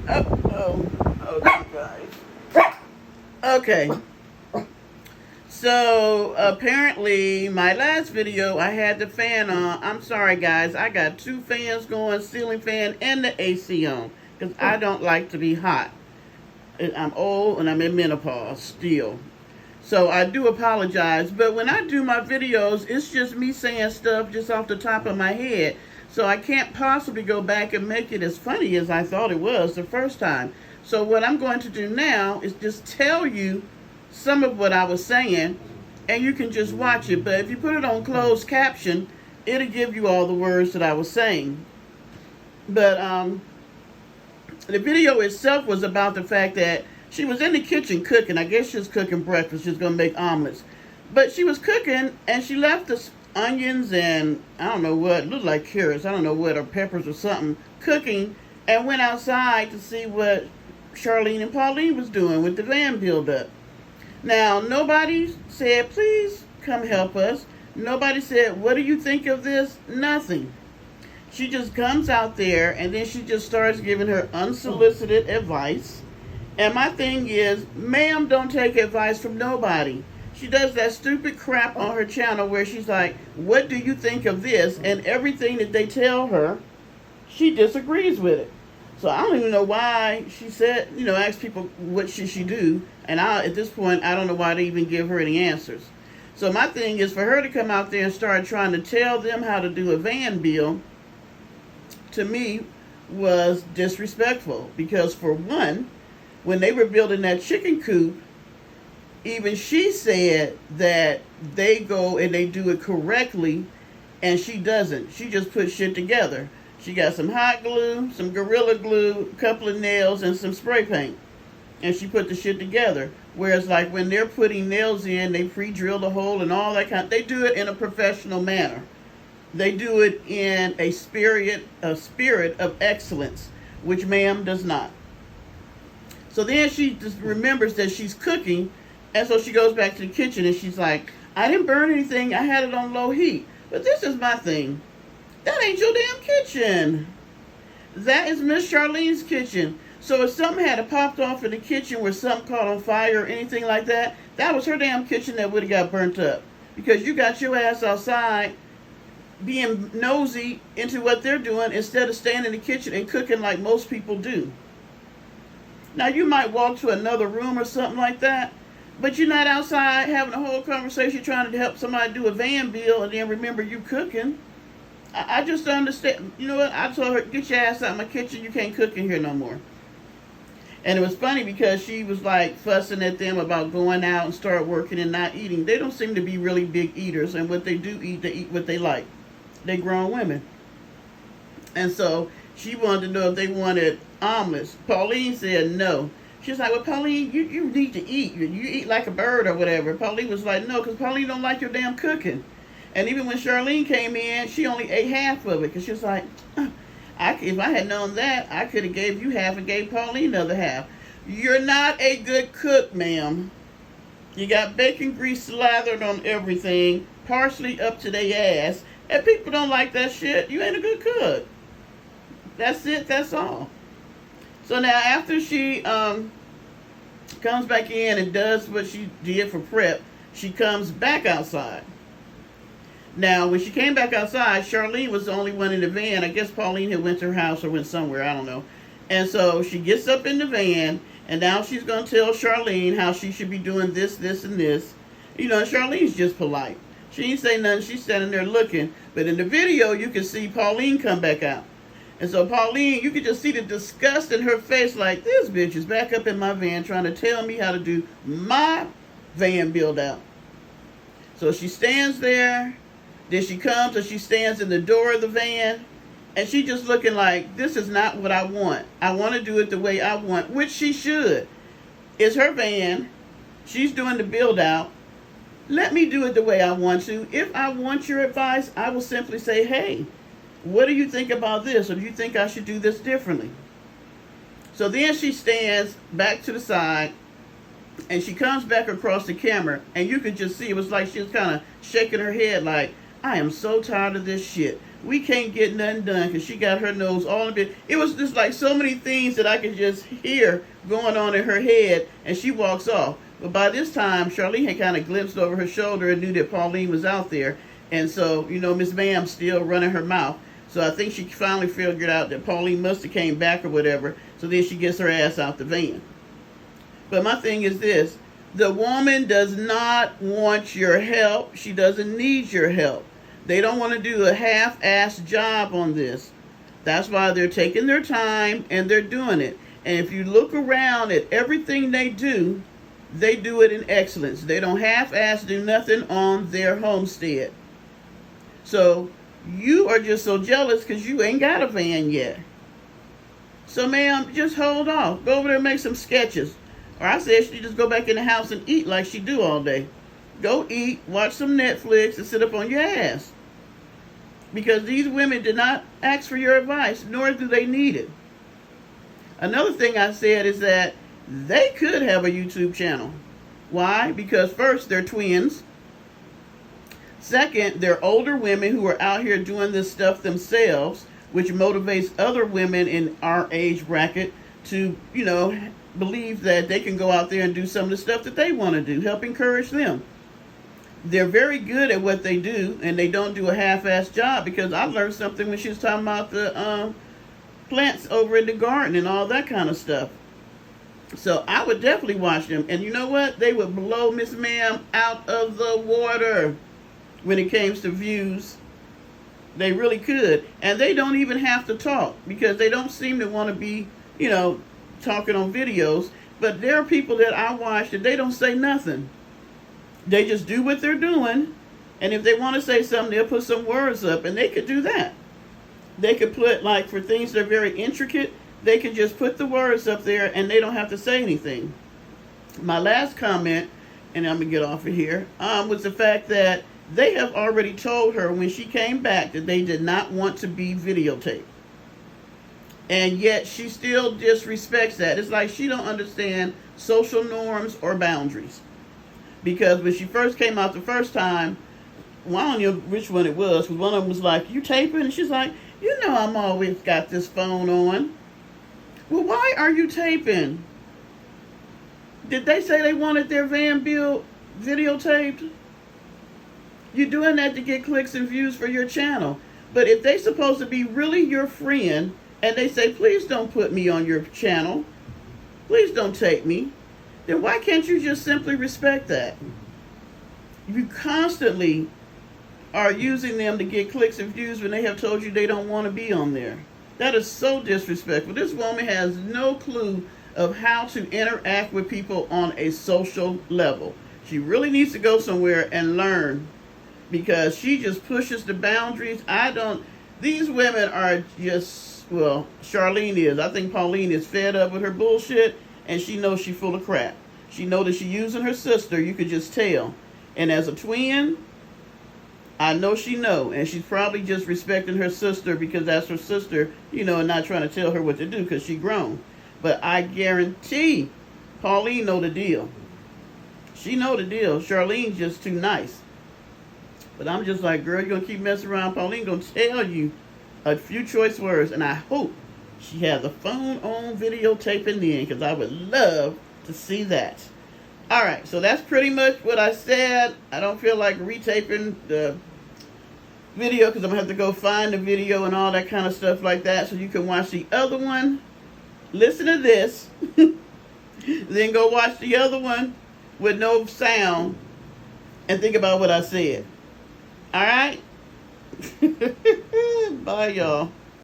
Okay, guys. Okay. So apparently, my last video I had the fan on. I'm sorry, guys. I got two fans going, ceiling fan and the AC on, because I don't like to be hot. I'm old and I'm in menopause still. So I do apologize. But when I do my videos, it's just me saying stuff just off the top of my head. So I can't possibly go back and make it as funny as I thought it was the first time. So what I'm going to do now is just tell you some of what I was saying, and you can just watch it. But if you put it on closed caption, it'll give you all the words that I was saying. But the video itself was about the fact that she was in the kitchen cooking. I guess she was cooking breakfast. She was going to make omelets. But she was cooking, and she left the onions and I don't know what, looked like carrots, I don't know what, or peppers or something, cooking, and went outside to see what Charlene and Pauline was doing with the van buildup. Now, nobody said, please come help us. Nobody said, what do you think of this? Nothing. She just comes out there, and then she just starts giving her unsolicited advice. And my thing is, ma'am, don't take advice from nobody. She does that stupid crap on her channel where she's like, what do you think of this? And everything that they tell her, she disagrees with it. So I don't even know why she said, ask people what should she do. And at this point, I don't know why they even give her any answers. So my thing is for her to come out there and start trying to tell them how to do a van bill, to me, was disrespectful. Because for one, when they were building that chicken coop, even she said that they go and they do it correctly, and she doesn't. She just puts shit together. She got some hot glue, some Gorilla Glue, a couple of nails, and some spray paint. And she put the shit together. Whereas, like, when they're putting nails in, they pre-drill the hole and all that they do it in a professional manner. They do it in a spirit of excellence, which ma'am does not. So then she just remembers that she's cooking, and so she goes back to the kitchen and she's like, I didn't burn anything, I had it on low heat. But this is my thing. That ain't your damn kitchen. That is Miss Charlene's kitchen. So if something had popped off in the kitchen where something caught on fire or anything like that, that was her damn kitchen that would have got burnt up. Because you got your ass outside being nosy into what they're doing instead of staying in the kitchen and cooking like most people do. Now, you might walk to another room or something like that, but you're not outside having a whole conversation trying to help somebody do a van bill and then remember you cooking. I just don't understand. You know what? I told her, get your ass out of my kitchen. You can't cook in here no more. And it was funny because she was like fussing at them about going out and start working and not eating. They don't seem to be really big eaters, and what they do eat, they eat what they like. They grown women. And so she wanted to know if they wanted omelets. Pauline said no. She was like, well, Pauline, you need to eat. You eat like a bird or whatever. Pauline was like, no, because Pauline don't like your damn cooking. And even when Charlene came in, she only ate half of it because she was like, if I had known that, I could have gave you half and gave Pauline the other half. You're not a good cook, ma'am. You got bacon grease slathered on everything, partially up to their ass, and people don't like that shit. You ain't a good cook. That's it. That's all. So now after she comes back in and does what she did for prep, she comes back outside. Now, when she came back outside, Charlene was the only one in the van. I guess Pauline had went to her house or went somewhere. I don't know. And so she gets up in the van, and now she's going to tell Charlene how she should be doing this, this, and this. Charlene's just polite. She ain't say nothing. She's standing there looking. But in the video, you can see Pauline come back out. And so Pauline, you can just see the disgust in her face, like, this bitch is back up in my van trying to tell me how to do my van build out. So she stands there. Then she comes and she stands in the door of the van, and she just looking like, this is not what I want. I want to do it the way I want, which she should. It's her van. She's doing the build out. Let me do it the way I want to. If I want your advice, I will simply say, hey, what do you think about this? Or do you think I should do this differently? So then she stands back to the side, and she comes back across the camera, and you could just see it was like she was kind of shaking her head like, I am so tired of this shit. we can't get nothing done because she got her nose all in it. It was just like so many things that I could just hear going on in her head, and she walks off. But by this time, Charlene had kind of glimpsed over her shoulder and knew that Pauline was out there. And so, Miss Ma'am's still running her mouth. So I think she finally figured out that Pauline must have came back or whatever. So then she gets her ass out the van. But my thing is this. The woman does not want your help. She doesn't need your help. They don't want to do a half-assed job on this. That's why they're taking their time and they're doing it. And if you look around at everything they do it in excellence. They don't half-ass do nothing on their homestead. So you are just so jealous because you ain't got a van yet. So ma'am, just hold off. Go over there and make some sketches. Or I said she just go back in the house and eat like she do all day. Go eat, watch some Netflix, and sit up on your ass. Because these women did not ask for your advice, nor do they need it. Another thing I said is that they could have a YouTube channel. Why? Because first, they're twins. Second, they're older women who are out here doing this stuff themselves, which motivates other women in our age bracket to, believe that they can go out there and do some of the stuff that they want to do, help encourage them. They're very good at what they do, and they don't do a half-assed job, because I learned something when she was talking about the plants over in the garden and all that kind of stuff. So I would definitely watch them. And you know what? They would blow Miss Ma'am out of the water when it came to views. They really could. And they don't even have to talk, because they don't seem to want to be, talking on videos. But there are people that I watch that they don't say nothing. They just do what they're doing. And if they want to say something, they'll put some words up. And they could do that. They could put, like, for things that are very intricate, they could just put the words up there and they don't have to say anything. My last comment, and I'm going to get off of here, was the fact that they have already told her when she came back that they did not want to be videotaped. And yet she still disrespects that. It's like she don't understand social norms or boundaries. Because when she first came out the first time, well, I don't know which one it was, but one of them was like, "You taping?" And she's like, "I'm always got this phone on." Well, why are you taping? Did they say they wanted their van bill videotaped? You're doing that to get clicks and views for your channel. But if they supposed to be really your friend, and they say, "Please don't put me on your channel, please don't tape me," then why can't you just simply respect that? You constantly are using them to get clicks and views when they have told you they don't want to be on there. That is so disrespectful. This woman has no clue of how to interact with people on a social level. She really needs to go somewhere and learn, because she just pushes the boundaries. These women are just, well, Charlene is. I think Pauline is fed up with her bullshit, and she knows she's full of crap. She knows that she's using her sister. You could just tell. And as a twin, I know she know, and she's probably just respecting her sister because that's her sister, and not trying to tell her what to do because she grown. But I guarantee Pauline know the deal. She know the deal. Charlene's just too nice. But I'm just like, girl, you're going to keep messing around. Pauline going to tell you a few choice words, and I hope she has a phone on videotaping in, because I would love to see that. All right, so that's pretty much what I said. I don't feel like retaping the video because I'm going to have to go find the video and all that kind of stuff like that so you can watch the other one. Listen to this. Then go watch the other one with no sound and think about what I said. All right? Bye, y'all.